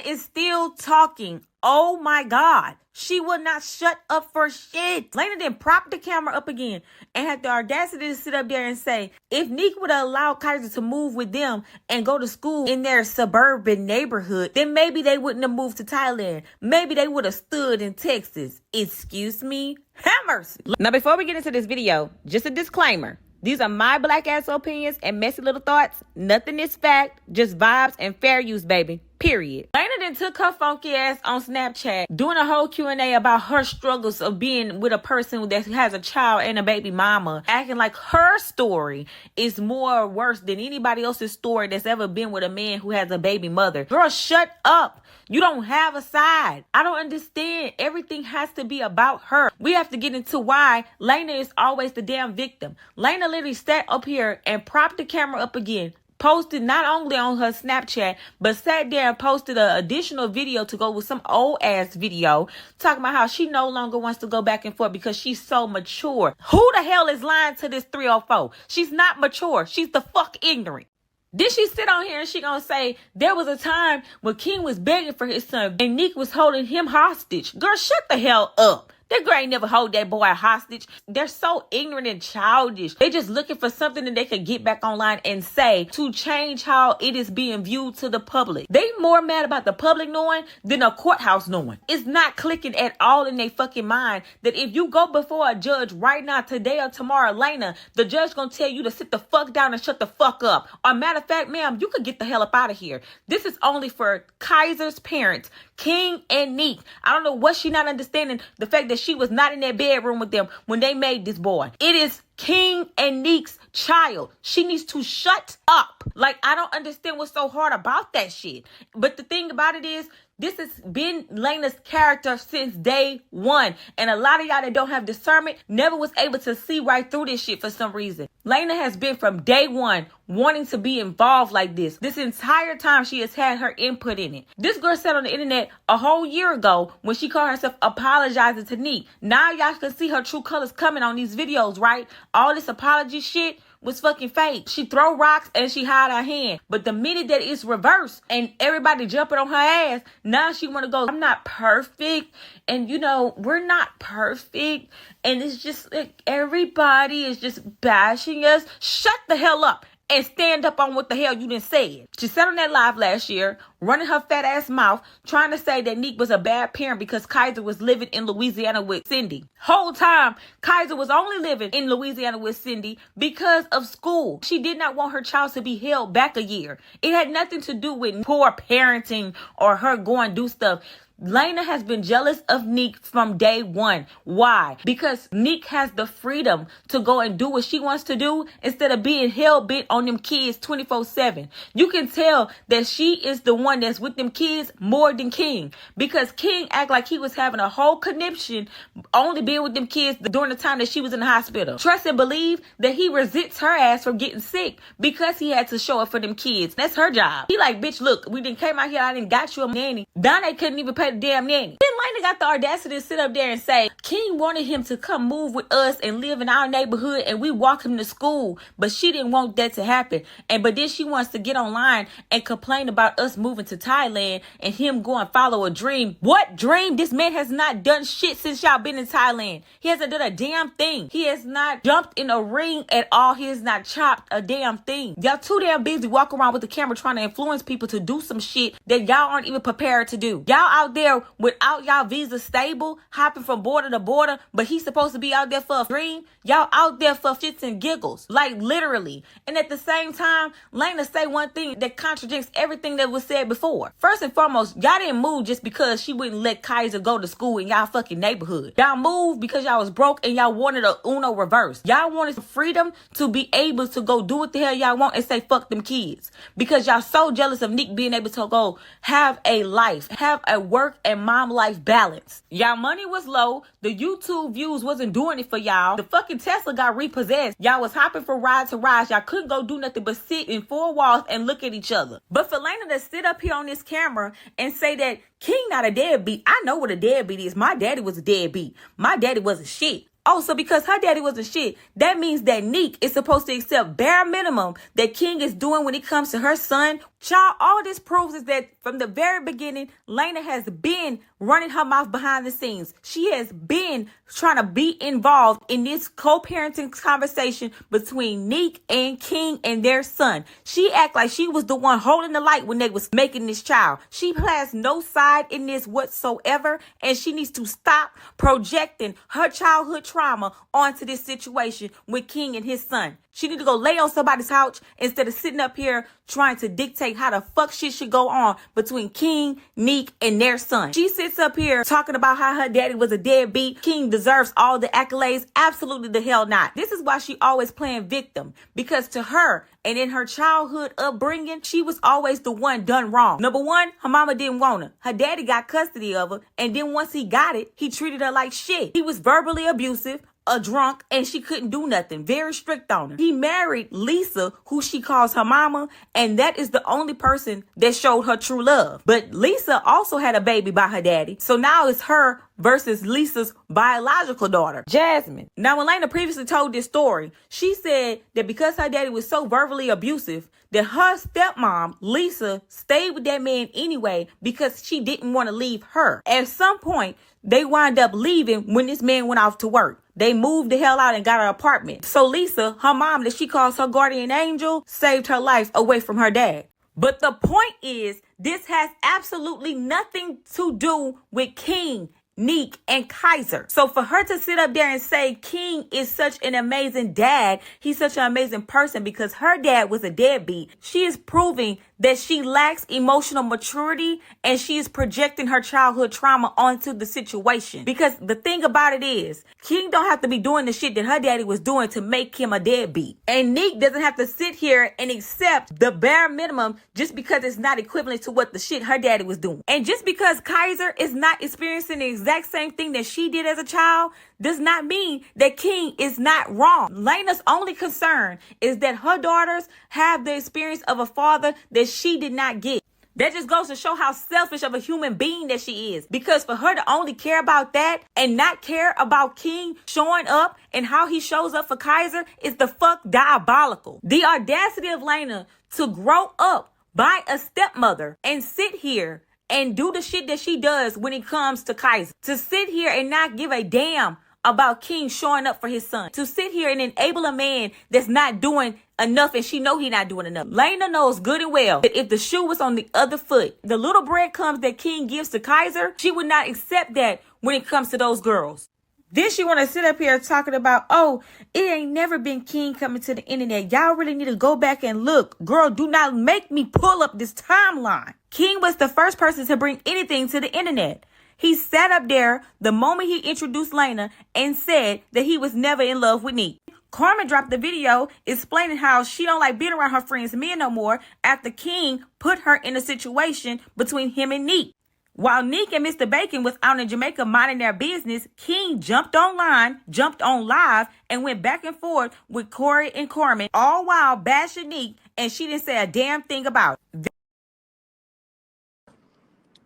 Laina is still talking. Oh my God. She will not shut up for shit. Laina then propped the camera up again and had the audacity to sit up there and say, if Nick would have allowed Kaiser to move with them and go to school in their suburban neighborhood, then maybe they wouldn't have moved to Thailand. Maybe they would have stood in Texas. Excuse me? Have mercy. Now, before we get into this video, just a disclaimer. These are my black ass opinions and messy little thoughts. Nothing is fact, just vibes and fair use, baby. Period. Laina then took her funky ass on Snapchat, doing a whole Q&A about her struggles of being with a person that has a child and a baby mama, acting like her story is more worse than anybody else's story that's ever been with a man who has a baby mother. Girl, shut up. You don't have a side. I don't understand. Everything has to be about her. We have to get into why Laina is always the damn victim. Laina literally sat up here and propped the camera up again, posted not only on her Snapchat, but sat there and posted an additional video to go with some old ass video talking about how she no longer wants to go back and forth because she's so mature. Who the hell is lying to this 304? She's not mature. She's the fuck ignorant. Then she sit on here and she gonna say there was a time when King was begging for his son and Nick was holding him hostage. Girl, shut the hell up. That girl ain't never hold that boy hostage. They're so ignorant and childish. They just looking for something that they could get back online and say to change how it is being viewed to the public. They more mad about the public knowing than a courthouse knowing. It's not clicking at all in their fucking mind that if you go before a judge right now, today or tomorrow, Laina, the judge gonna tell you to sit the fuck down and shut the fuck up. Or matter of fact, ma'am, you could get the hell up out of here. This is only for Kaiser's parents, King and Nick. I don't know what she not understanding, the fact that she was not in that bedroom with them when they made this boy. It is King and Nick's child. She needs to shut up. Like, I don't understand what's so hard about that shit. But the thing about it is, this has been Laina's character since day one. And a lot of y'all that don't have discernment never was able to see right through this shit for some reason. Laina has been from day one wanting to be involved like this. This entire time she has had her input in it. This girl said on the internet a whole year ago when she called herself apologizing to Nick. Now y'all can see her true colors coming on these videos, right? All this apology shit was fucking fake. She throw rocks and she hide her hand. But the minute that it's reversed and everybody jumping on her ass, now she want to go, I'm not perfect. And you know, we're not perfect. And it's just like everybody is just bashing us. Shut the hell up and stand up on what the hell you done said. She said on that live last year, running her fat ass mouth, trying to say that Nick was a bad parent because Kaiser was living in Louisiana with Cindy. Whole time, Kaiser was only living in Louisiana with Cindy because of school. She did not want her child to be held back a year. It had nothing to do with poor parenting or her going do stuff. Laina has been jealous of Nick from day one. Why? Because Nick has the freedom to go and do what she wants to do instead of being hell-bent on them kids 24/7. You can tell that she is the one that's with them kids more than King. Because King act like he was having a whole conniption only being with them kids during the time that she was in the hospital. Trust and believe that he resents her ass from getting sick because he had to show up for them kids. That's her job. He like, bitch, look, we didn't came out here, I didn't got you a nanny. Donnie couldn't even pay the damn nanny. Then Laina got the audacity to sit up there and say King wanted him to come move with us and live in our neighborhood and we walk him to school, but she didn't want that to happen. But then she wants to get online and complain about us moving to Thailand and him going follow a dream. What dream? This man has not done shit since y'all been in Thailand. He hasn't done a damn thing. He has not jumped in a ring at all. He has not chopped a damn thing. Y'all too damn busy walking around with the camera trying to influence people to do some shit that y'all aren't even prepared to do. Y'all out there without y'all visa stable, hopping from border to border, but he's supposed to be out there for a dream. Y'all out there for shits and giggles, like literally. And at the same time, Laina say one thing that contradicts everything that was said before. First and foremost, y'all didn't move just because she wouldn't let Kaiser go to school in y'all fucking neighborhood. Y'all moved because y'all was broke and y'all wanted a Uno reverse. Y'all wanted freedom to be able to go do what the hell y'all want and say fuck them kids. Because y'all so jealous of Nick being able to go have a life, have a work and mom life balance. Y'all money was low. The YouTube views wasn't doing it for y'all. The fucking Tesla got repossessed. Y'all was hopping from ride to ride. Y'all couldn't go do nothing but sit in four walls and look at each other. But for Laina to sit up here on this camera and say that King not a deadbeat. I know what a deadbeat is. My daddy was a deadbeat. My daddy wasn't shit. Oh, so because her daddy wasn't shit, that means that Neek is supposed to accept bare minimum that King is doing when it comes to her son. Child, all this proves is that from the very beginning, Laina has been running her mouth behind the scenes. She has been trying to be involved in this co-parenting conversation between Neek and King and their son. She act like she was the one holding the light when they was making this child. She has no side in this whatsoever, and she needs to stop projecting her childhood trauma onto this situation with King and his son. She need to go lay on somebody's couch instead of sitting up here trying to dictate how the fuck shit should go on between King, Neek, and their son. She sits up here talking about how her daddy was a deadbeat. King deserves all the accolades. Absolutely the hell not. This is why she always playing victim, because to her and in her childhood upbringing, she was always the one done wrong. Number one, her mama didn't want her. Her daddy got custody of her, and then once he got it, he treated her like shit. He was verbally abusive, a drunk, and she couldn't do nothing. Very strict on her. He married Lisa, who she calls her mama, and that is the only person that showed her true love. But Lisa also had a baby by her daddy, so now it's her versus Lisa's biological daughter, Jasmine. Now, when Laina previously told this story, she said that because her daddy was so verbally abusive, that her stepmom, Lisa, stayed with that man anyway because she didn't want to leave her. At some point, they wind up leaving when this man went off to work. They moved the hell out and got an apartment. So Lisa, her mom that she calls her guardian angel, saved her life away from her dad. But the point is, this has absolutely nothing to do with King, Neek, and Kaiser. So for her to sit up there and say King is such an amazing dad, he's such an amazing person because her dad was a deadbeat, she is proving that she lacks emotional maturity and she is projecting her childhood trauma onto the situation. Because the thing about it is, King don't have to be doing the shit that her daddy was doing to make him a deadbeat. And Neek doesn't have to sit here and accept the bare minimum just because it's not equivalent to what the shit her daddy was doing. And just because Kaiser is not experiencing the exact same thing that she did as a child does not mean that King is not wrong. Laina's only concern is that her daughters have the experience of a father that she did not get. That just goes to show how selfish of a human being that she is. Because for her to only care about that and not care about King showing up and how he shows up for Kaiser is the fuck diabolical. The audacity of Laina to grow up by a stepmother and sit here and do the shit that she does when it comes to Kaiser. To sit here and not give a damn about King showing up for his son. To sit here and enable a man that's not doing enough and she know he not doing enough. Laina knows good and well that if the shoe was on the other foot, the little breadcrumbs that King gives to Kaiser, she would not accept that when it comes to those girls. Then she want to sit up here talking about, oh, it ain't never been King coming to the internet. Y'all really need to go back and look. Girl, do not make me pull up this timeline. King was the first person to bring anything to the internet. He sat up there the moment he introduced Laina and said that he was never in love with Neek. Carmen dropped the video explaining how she don't like being around her friends' men no more after King put her in a situation between him and Neek. While Neek and Mr. Bacon was out in Jamaica minding their business, King jumped online, jumped on live, and went back and forth with Corey and Carmen, all while bashing Neek, and she didn't say a damn thing about it.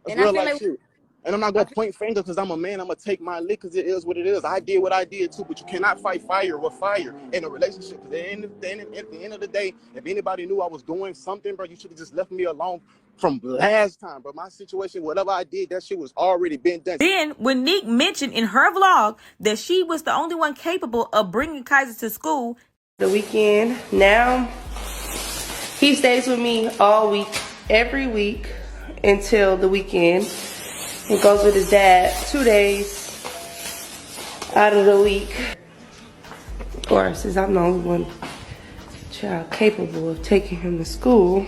It's real life shit. And I'm not going to point fingers because I'm a man. I'm going to take my lick because it is what it is. I did what I did too, but you cannot fight fire with fire in a relationship. At the end of the day, if anybody knew I was doing something, bro, you should have just left me alone from last time. But my situation, whatever I did, that shit was already been done. Then when Neek mentioned in her vlog that she was the only one capable of bringing Kaiser to school. The weekend, now he stays with me all week, every week until the weekend. He goes with his dad 2 days out of the week. Of course, since I'm the only one child capable of taking him to school,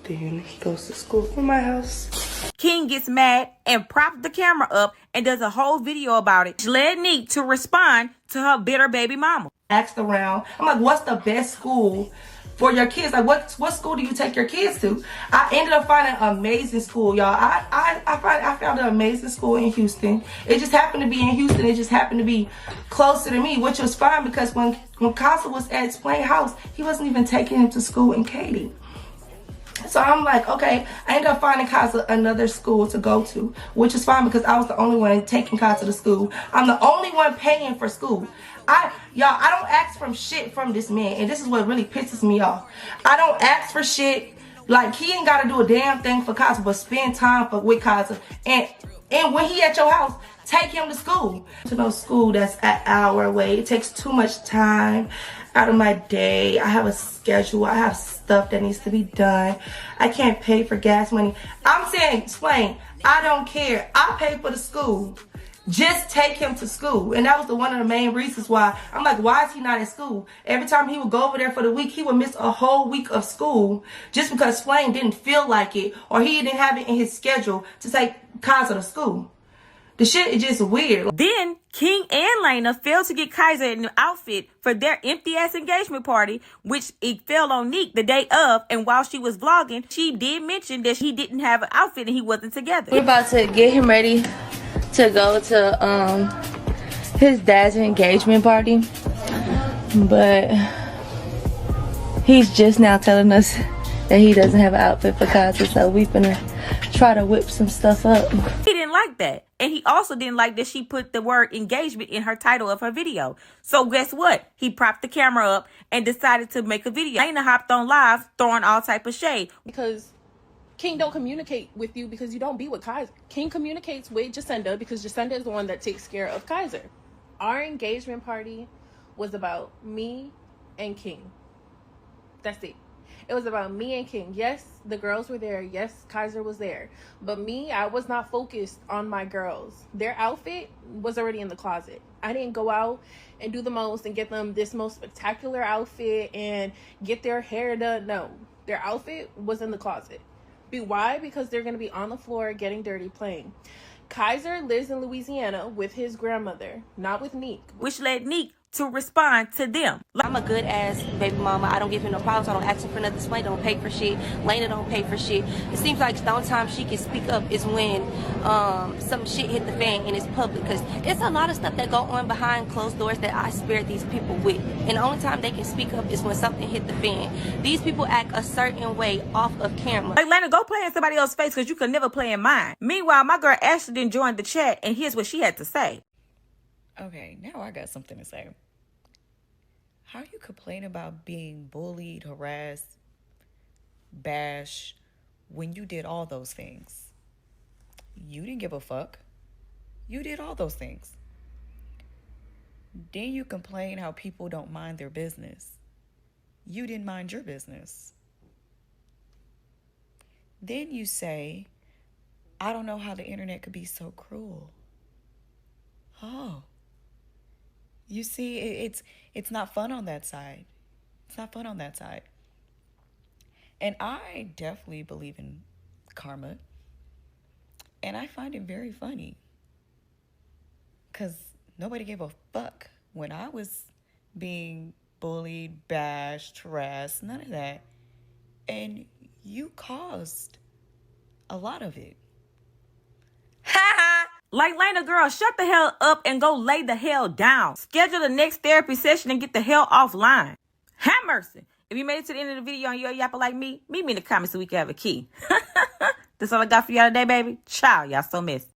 then he goes to school from my house. King gets mad and props the camera up and does a whole video about it, which led Neek to respond to her bitter baby mama. Asked around, I'm like, what's the best school for your kids? Like, what school do you take your kids to? I ended up finding an amazing school, y'all. I found an amazing school in Houston. It just happened to be in Houston. It just happened to be closer to me, which was fine because when Kaiser was at his playing house, he wasn't even taking him to school in Katy. So I'm like, okay, I ended up finding Kaiser another school to go to, which is fine because I was the only one taking Kaiser to school. I'm the only one paying for school. I don't ask for shit from this man, and this is what really pisses me off. I don't ask for shit. Like, he ain't got to do a damn thing for Kaiser, but spend time with Kaiser. And when he at your house, take him to school. To no school that's an hour away. It takes too much time out of my day. I have a schedule. I have stuff that needs to be done. I can't pay for gas money. I'm saying, explain, I don't care. I pay for the school. Just take him to school. And that was one of the main reasons why I'm like, why is he not at school? Every time he would go over there for the week, he would miss a whole week of school just because Flame didn't feel like it, or he didn't have it in his schedule to take Kaiser to school. The shit is just weird. Then King and Laina failed to get Kaiser a new outfit for their empty ass engagement party, which it fell on Neek the day of. And while she was vlogging, she did mention that he didn't have an outfit and he wasn't together. We're about to get him ready to go to his dad's engagement party, but he's just now telling us that he doesn't have an outfit for Kaiser, so we finna try to whip some stuff up. He didn't like that, and he also didn't like that she put the word engagement in her title of her video. So guess what? He propped the camera up and decided to make a video. Laina hopped on live throwing all type of shade because King don't communicate with you because you don't be with Kaiser. King communicates with Jacinda because Jacinda is the one that takes care of Kaiser. Our engagement party was about me and King. That's it. It was about me and King. Yes, the girls were there. Yes, Kaiser was there. But me, I was not focused on my girls. Their outfit was already in the closet. I didn't go out and do the most and get them this most spectacular outfit and get their hair done. No, their outfit was in the closet. Why? Because they're going to be on the floor getting dirty playing. Kaiser lives in Louisiana with his grandmother, not with Neek. which led Neek to respond to them. I'm a good ass baby mama. I don't give him no problems. I don't ask him for nothing. Slay don't pay for shit. Laina don't pay for shit. It seems like the only time she can speak up is when some shit hit the fan and it's public. Because it's a lot of stuff that go on behind closed doors that I spare these people with. And the only time they can speak up is when something hit the fan. These people act a certain way off of camera. Like, Laina, go play in somebody else's face because you could never play in mine. Meanwhile, my girl Ashley didn't join the chat, and here's what she had to say. Okay, now I got something to say. How you complain about being bullied, harassed, bashed when you did all those things? You didn't give a fuck. You did all those things. Then you complain how people don't mind their business. You didn't mind your business. Then you say, I don't know how the internet could be so cruel. Oh. You see, it's not fun on that side. It's not fun on that side. And I definitely believe in karma. And I find it very funny. Because nobody gave a fuck when I was being bullied, bashed, harassed, none of that. And you caused a lot of it. Like, Laina, girl, shut the hell up and go lay the hell down. Schedule the next therapy session and get the hell offline. Have mercy. If you made it to the end of the video and you're a yapper like me, meet me in the comments so we can have a key. That's all I got for y'all today, baby. Ciao, y'all so messy.